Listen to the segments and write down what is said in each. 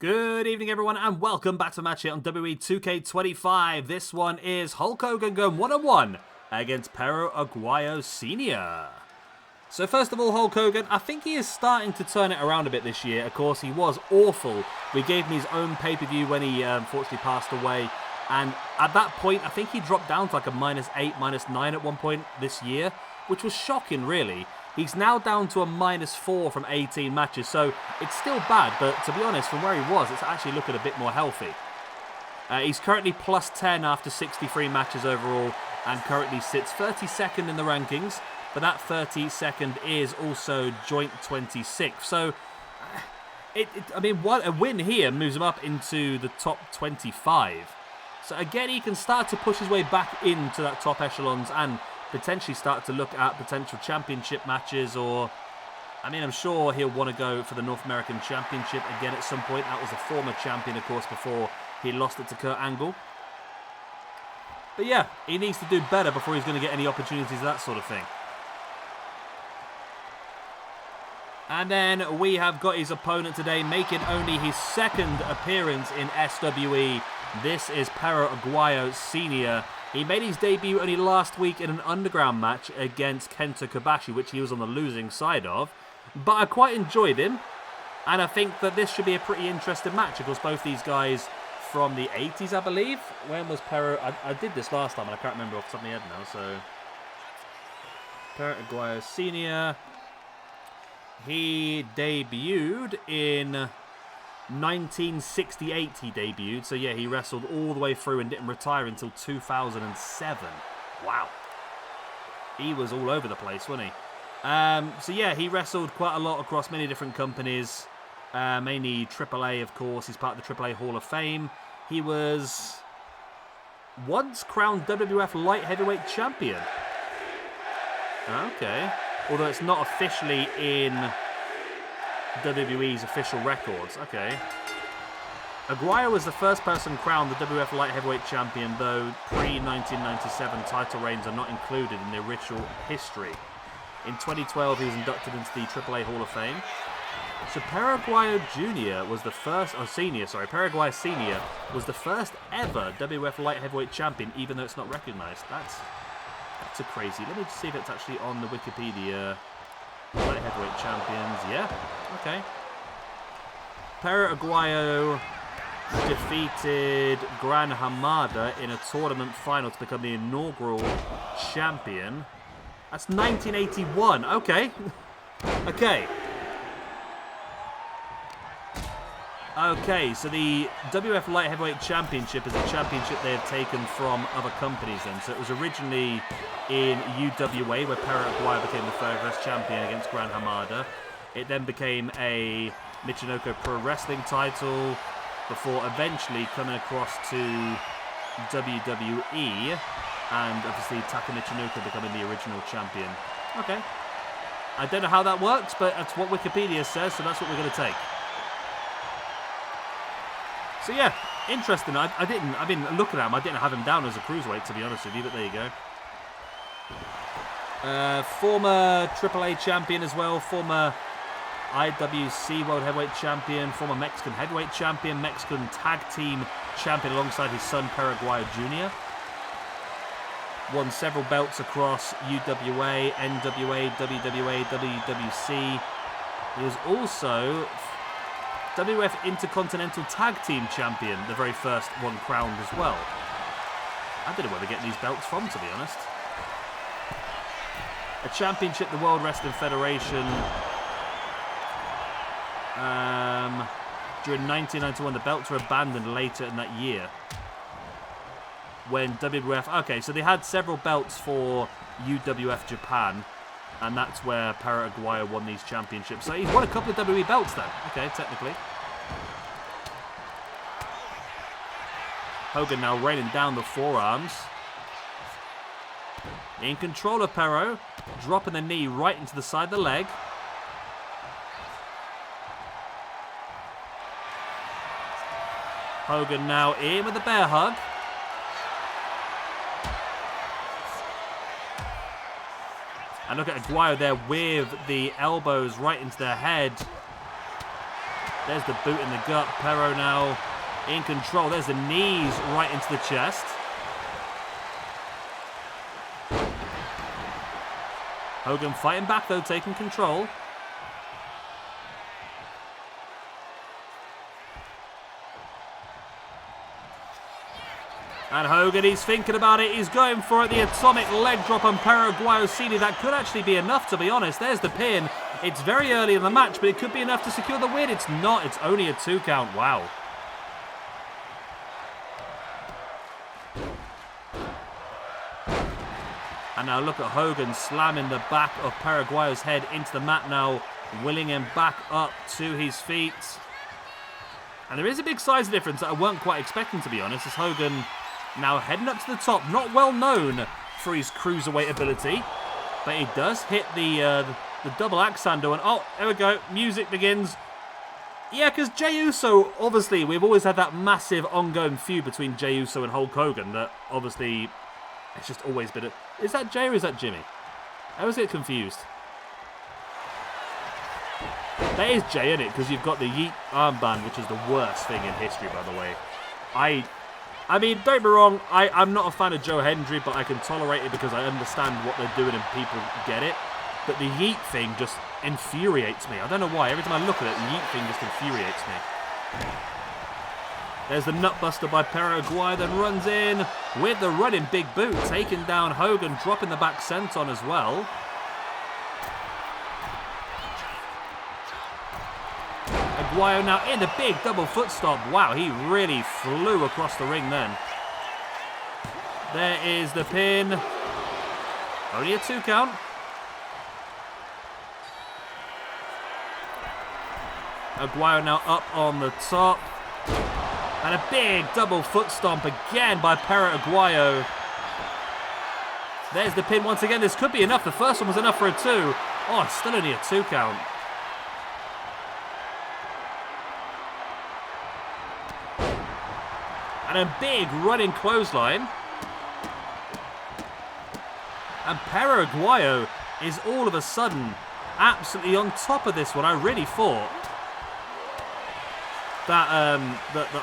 Good evening, everyone, and welcome back to a match here on WWE 2K25. This one is Hulk Hogan going one-on-one against Perro Aguayo Sr. So first of all, Hulk Hogan, I think he is starting to turn it around a bit this year. Of course, he was awful. We gave him his own pay-per-view when he unfortunately passed away. And at that point, I think he dropped down to like a -8, -9 at one point this year, which was shocking, really. He's now down to a -4 from 18 matches, so it's still bad, but to be honest, from where he was, it's actually looking a bit more healthy. He's currently +10 after 63 matches overall, and currently sits 32nd in the rankings, but that 32nd is also joint 26th. So, I mean, a win here moves him up into the top 25. So again, he can start to push his way back into that top echelons and potentially start to look at potential championship matches, or, I mean, I'm sure he'll want to go for the North American Championship again at some point. That was a former champion, of course, before he lost it to Kurt Angle. But yeah, he needs to do better before he's going to get any opportunities, that sort of thing. And then we have got his opponent today, making only his second appearance in SWE. This is Perro Aguayo Sr. He made his debut only last week in an underground match against Kenta Kobashi, which he was on the losing side of. But I quite enjoyed him, and I think that this should be a pretty interesting match. Of course, both these guys from the 80s, I believe. When was Perro? I did this last time, and I can't remember off the top of my head now. So, Perro Aguayo Sr. He debuted in 1968 he debuted, so yeah, he wrestled all the way through and didn't retire until 2007. Wow. He was all over the place, wasn't he? So yeah, he wrestled quite a lot across many different companies, mainly AAA, of course. He's part of the AAA Hall of Fame. He was once crowned WWF Light Heavyweight Champion. Okay. Although it's not officially in WWE's official records. Okay. Aguayo was the first person crowned the WWF Light Heavyweight Champion, though pre-1997 title reigns are not included in the original history. In 2012, he was inducted into the AAA Hall of Fame. So Perro Aguayo Jr. was the first, Perro Aguayo Sr. was the first ever WWF Light Heavyweight Champion, even though it's not recognized. That's a crazy. Let me just see if it's actually on the Wikipedia. Light Heavyweight Champions, yeah, okay. Perro Aguayo defeated Gran Hamada in a tournament final to become the inaugural champion. That's 1981, okay. Okay, so the WWF Light Heavyweight Championship is a championship they have taken from other companies then. So it was originally in UWA, where Perro Aguayo became the first champion against Gran Hamada. It then became a Michinoku Pro Wrestling title, before eventually coming across to WWE, and obviously Taka Michinoku becoming the original champion. Okay. I don't know how that works, but that's what Wikipedia says, so that's what we're going to take. So yeah, interesting. I mean, looking at him, I didn't have him down as a cruiserweight, to be honest with you, but there you go. Former AAA champion as well, former IWC World Heavyweight Champion, former Mexican Heavyweight Champion, Mexican Tag Team Champion alongside his son, Perro Aguayo Jr. Won several belts across UWA, NWA, WWA, WWC. He was also WWF Intercontinental Tag Team Champion, the very first one crowned as well. I don't know where they're getting these belts from, to be honest. A championship, the World Wrestling Federation. During 1991, the belts were abandoned later in that year. When WWF... Okay, so they had several belts for UWF Japan, and that's where Perro Aguayo won these championships. So he's won a couple of WWE belts then. Okay, technically. Hogan now raining down the forearms. In control of Perro, dropping the knee right into the side of the leg. Hogan now in with the bear hug. And look at Aguayo there with the elbows right into their head. There's the boot in the gut. Perro now in control. There's the knees right into the chest. Hogan fighting back though, taking control. And Hogan, he's thinking about it. He's going for it. The atomic leg drop on Perro Aguayo Sr. That could actually be enough, to be honest. There's the pin. It's very early in the match, but it could be enough to secure the win. It's not. It's only a 2 count. Wow. And now look at Hogan slamming the back of Perro Aguayo's head into the mat now, willing him back up to his feet. And there is a big size difference that I weren't quite expecting, to be honest, as Hogan now heading up to the top. Not well known for his cruiserweight ability, but he does hit the double axe handle. And oh, there we go. Music begins. Yeah, because Jey Uso, obviously, we've always had that massive ongoing feud between Jey Uso and Hulk Hogan that obviously it's just always been a... Is that Jey or is that Jimmy? I always get confused. That is Jey, isn't it? Because you've got the Yeet armband, which is the worst thing in history, by the way. I mean, don't get me wrong, I'm not a fan of Joe Hendry, but I can tolerate it because I understand what they're doing and people get it. But the Yeet thing just infuriates me. I don't know why. Every time I look at it, the Yeet thing just infuriates me. There's the nutbuster by Perro Aguayo, then runs in with the running big boot, taking down Hogan, dropping the back senton as well. Aguayo now in the big double foot stomp. Wow, he really flew across the ring then. There is the pin. Only a 2 count. Aguayo now up on the top. And a big double foot stomp again by Perro Aguayo. There's the pin once again. This could be enough. The first one was enough for a 2. Oh, it's still only a 2 count. And a big running clothesline. And Perro Aguayo is all of a sudden absolutely on top of this one. I really thought that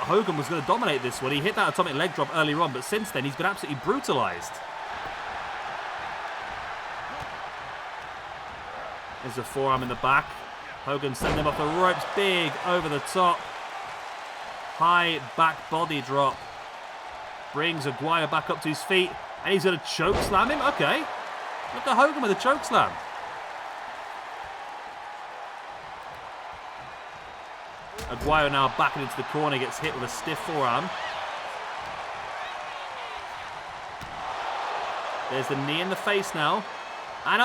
Hogan was going to dominate this one. He hit that atomic leg drop earlier on, but since then he's been absolutely brutalized. There's a forearm in the back. Hogan sending him off the ropes. Big over the top. High back body drop. Brings Aguayo back up to his feet. And he's going to choke slam him. Okay. Look at Hogan with a choke slam. Aguayo now backing into the corner. Gets hit with a stiff forearm. There's the knee in the face now. And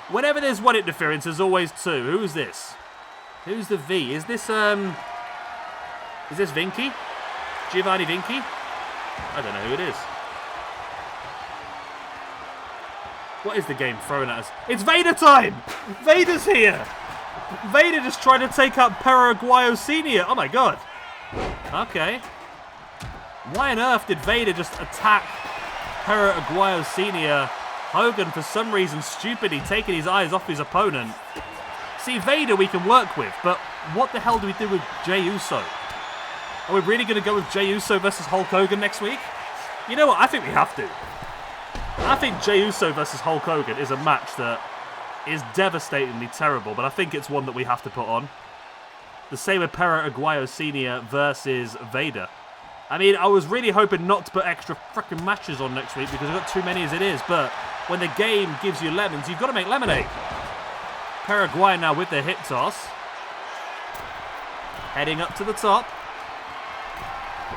whenever there's one interference, there's always 2. Who's this? Who's the V? Is this Vinci? Giovanni Vinci? I don't know who it is. What is the game throwing at us? It's Vader time! Vader's here! Vader just trying to take out Perro Aguayo Sr. Oh my god. Okay. Why on earth did Vader just attack Perro Aguayo Sr.? Hogan, for some reason, stupidly taking his eyes off his opponent. See, Vader we can work with, but what the hell do we do with Jey Uso? Are we really going to go with Jey Uso versus Hulk Hogan next week? You know what? I think we have to. I think Jey Uso versus Hulk Hogan is a match that is devastatingly terrible, but I think it's one that we have to put on. The same with Perro Aguayo Sr. versus Vader. I mean, I was really hoping not to put extra freaking matches on next week because I've got too many as it is, but when the game gives you lemons, you've got to make lemonade. Perro Aguayo now with the hip toss. Heading up to the top.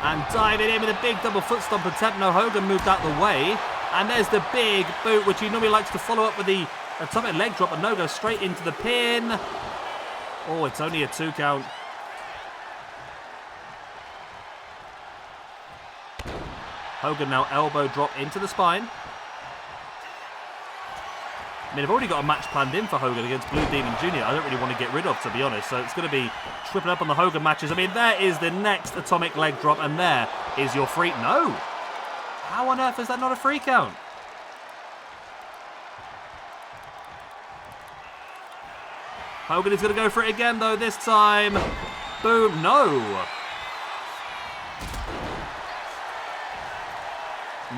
And diving in with a big double foot stomp attempt. No, Hogan moved out the way. And there's the big boot, which he normally likes to follow up with the atomic leg drop. And no, goes straight into the pin. Oh, it's only a 2 count. Hogan now elbow drop into the spine. I mean, I've already got a match planned in for Hogan against Blue Demon Jr. I don't really want to get rid of, to be honest. So it's going to be tripping up on the Hogan matches. I mean, there is the next atomic leg drop, and there is your free... No! How on earth is that not a free count? Hogan is going to go for it again, though, this time. Boom. No.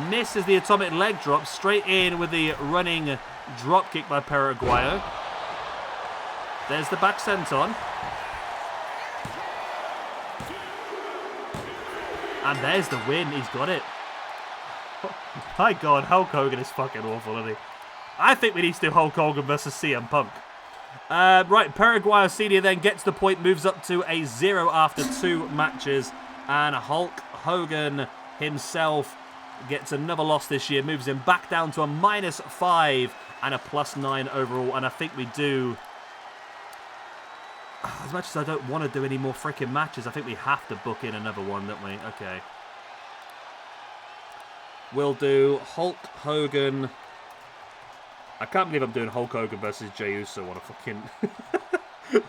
Misses the atomic leg drop. Straight in with the running drop kick by Perro Aguayo. There's the back senton. And there's the win. He's got it. My God, Hulk Hogan is fucking awful, isn't he? I think we need to do Hulk Hogan versus CM Punk. Right, Perro Aguayo Sr. then gets the point, moves up to a 0 after 2 matches. And Hulk Hogan himself gets another loss this year, moves him back down to a -5 and a +9 overall. And I think we do... As much as I don't want to do any more freaking matches, I think we have to book in another one, don't we? Okay. We'll do Hulk Hogan. I can't believe I'm doing Hulk Hogan versus Jey Uso on a fucking...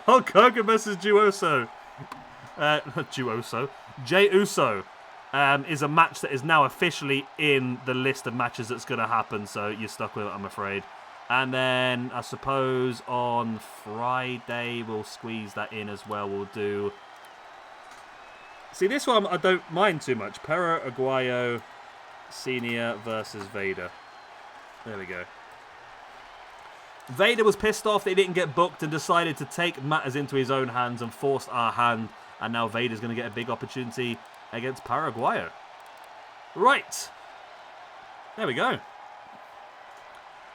Hulk Hogan versus Jey Uso. Jey Uso is a match that is now officially in the list of matches that's going to happen, so you're stuck with it, I'm afraid. And then, I suppose, on Friday, we'll squeeze that in as well. We'll do... See, this one I don't mind too much. Perro Aguayo Sr. versus Vader. There we go. Vader was pissed off that he didn't get booked and decided to take matters into his own hands and forced our hand. And now Vader's going to get a big opportunity against Perro Aguayo. Right. There we go.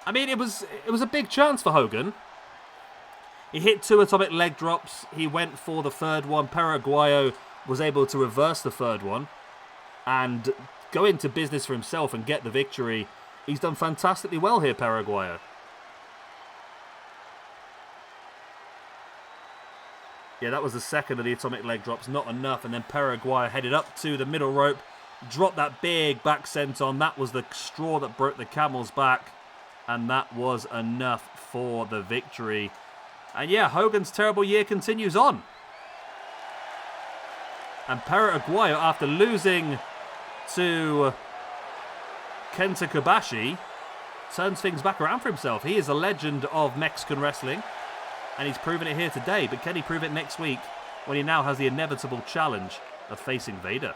I mean, it was a big chance for Hogan. He hit 2 atomic leg drops. He went for the third one. Perro Aguayo was able to reverse the third one and go into business for himself and get the victory. He's done fantastically well here, Perro Aguayo. Yeah, that was the second of the atomic leg drops. Not enough. And then Perro Aguayo headed up to the middle rope. Dropped that big back senton. That was the straw that broke the camel's back. And that was enough for the victory. And yeah, Hogan's terrible year continues on. And Perro Aguayo, after losing to Kenta Kobashi, turns things back around for himself. He is a legend of Mexican wrestling. And he's proven it here today. But can he prove it next week when he now has the inevitable challenge of facing Vader?